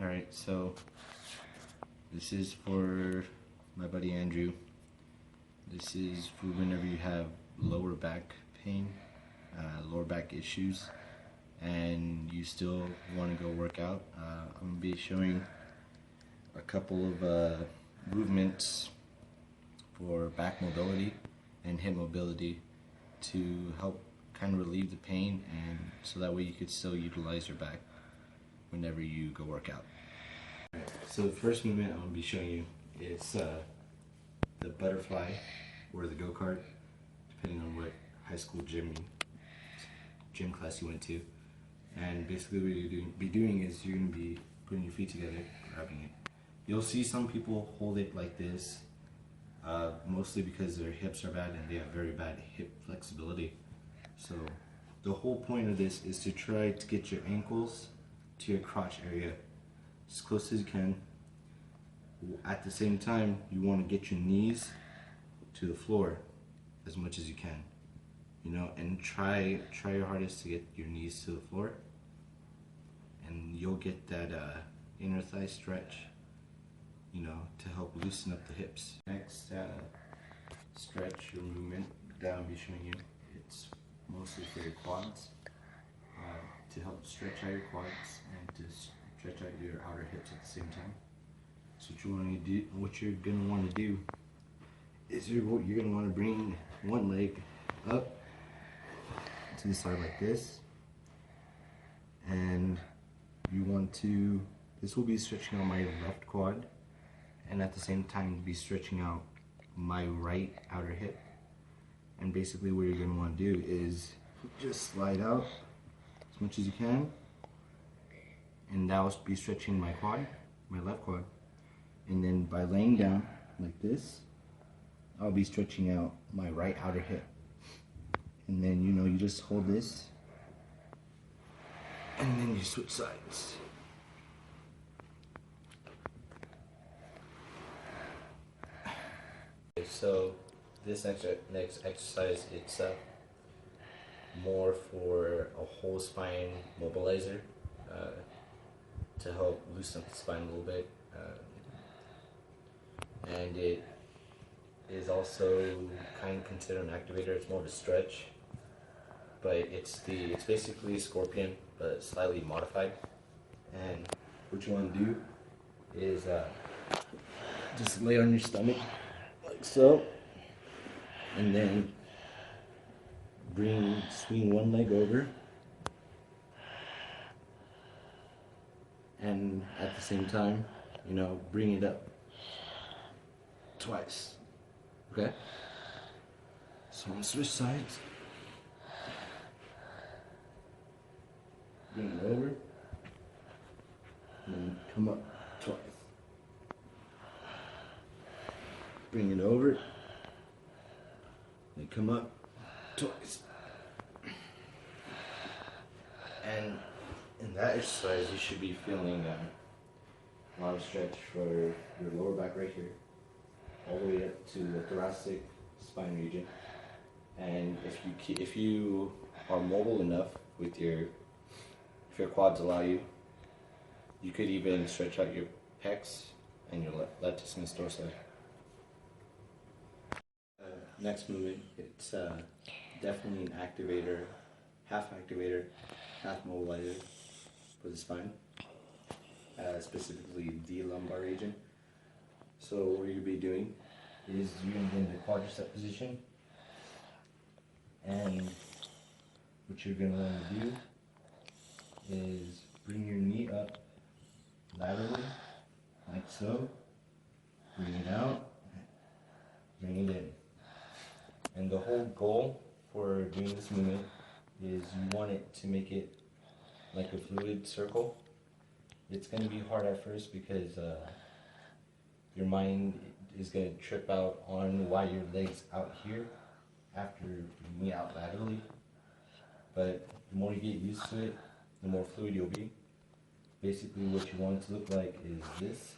Alright, so this is for my buddy Andrew. This is for whenever you have lower back pain, lower back issues, and you still want to go work out. I'm going to be showing a couple of movements for back mobility and hip mobility to help kind of relieve the pain, and so that way you could still utilize your back whenever you go work out. Right, so the first movement I'm going to be showing you is the butterfly or the go-kart, depending on what high school gym class you went to. And basically what you're be doing is you're going to be putting your feet together, grabbing it. You'll see some people hold it like this, mostly because their hips are bad and they have very bad hip flexibility. So the whole point of this is to try to get your ankles to your crotch area as close as you can. At the same time, you want to get your knees to the floor as much as you can, and try your hardest to get your knees to the floor, and you'll get that inner thigh stretch, to help loosen up the hips. Next stretch or movement that I'll be showing you, it's mostly for your quads, to help stretch out your quads and to stretch out your outer hips at the same time. So what you're gonna want to do is you're gonna want to bring one leg up to the side like this, and this will be stretching out my left quad, and at the same time be stretching out my right outer hip. And basically what you're gonna want to do is just slide out as much as you can, and that will be stretching my quad, my left quad. And then by laying down like this, I'll be stretching out my right outer hip. And then you just hold this, and then you switch sides. So this next exercise, it's more for a whole spine mobilizer, to help loosen up the spine a little bit. And it is also kind of considered an activator. It's more of a stretch, but it's basically Scorpion but slightly modified. And what you want to do is just lay on your stomach like so, and then swing one leg over, and at the same time, bring it up twice. Okay? So I'm gonna switch sides. Bring it over, and then come up twice. Bring it over, and come up twice. And in that exercise, you should be feeling a lot of stretch for your lower back right here, all the way up to the thoracic spine region. And if you are mobile enough if your quads allow you, you could even stretch out your pecs and your latissimus dorsi. Next movement, it's definitely an activator, half mobilizer for the spine, specifically the lumbar region. So what you'll be doing is you're going to get in the quadricep position, and what you're going to want to do is bring your knee up laterally, like so, bring it out, bring it in. And the whole goal for doing this movement is you want it to make it like a fluid circle. It's going to be hard at first because your mind is going to trip out on why your leg's out here after your knee out laterally. But the more you get used to it, the more fluid you'll be. Basically what you want it to look like is this.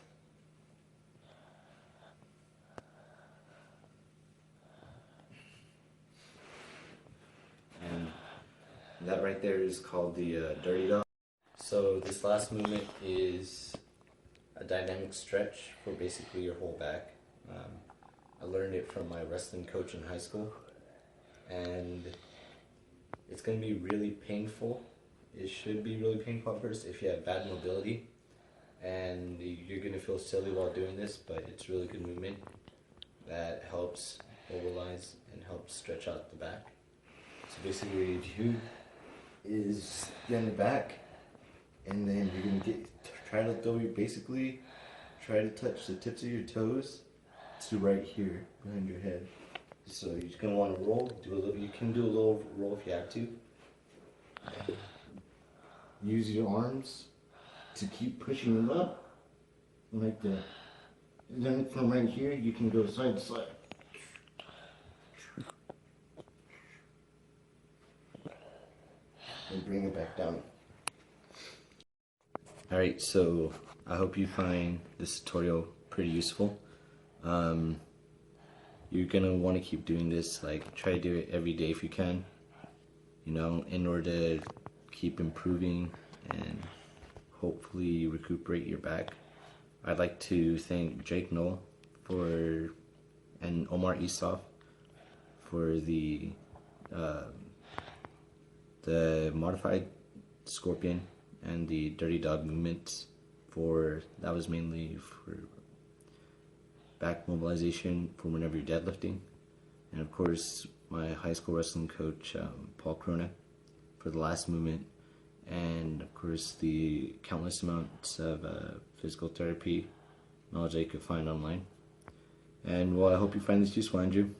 And that right there is called the dirty dog. So this last movement is a dynamic stretch for basically your whole back. I learned it from my wrestling coach in high school, and it's going to be really painful. It should be really painful at first if you have bad mobility, and you're going to feel silly while doing this, but it's really good movement that helps mobilize and helps stretch out the back. So basically what you do is get on the back, and then you're going to try to try to touch the tips of your toes to right here behind your head. So you're just gonna want to roll. You can do a little roll if you have to. Use your arms to keep pushing them up like that. And then from right here, you can go side to side. And bring it back down. Alright, so I hope you find this tutorial pretty useful. You're gonna want to keep doing this, like try to do it every day if you can, you know, in order to keep improving and hopefully recuperate your back. I'd like to thank Jake Knoll and Omar Isov for the modified Scorpion and the Dirty Dog movements. That was mainly for back mobilization for whenever you're deadlifting, and of course my high school wrestling coach Paul Krona for the last movement, and of course the countless amounts of physical therapy knowledge that you could find online. And well, I hope you find this useful, Andrew.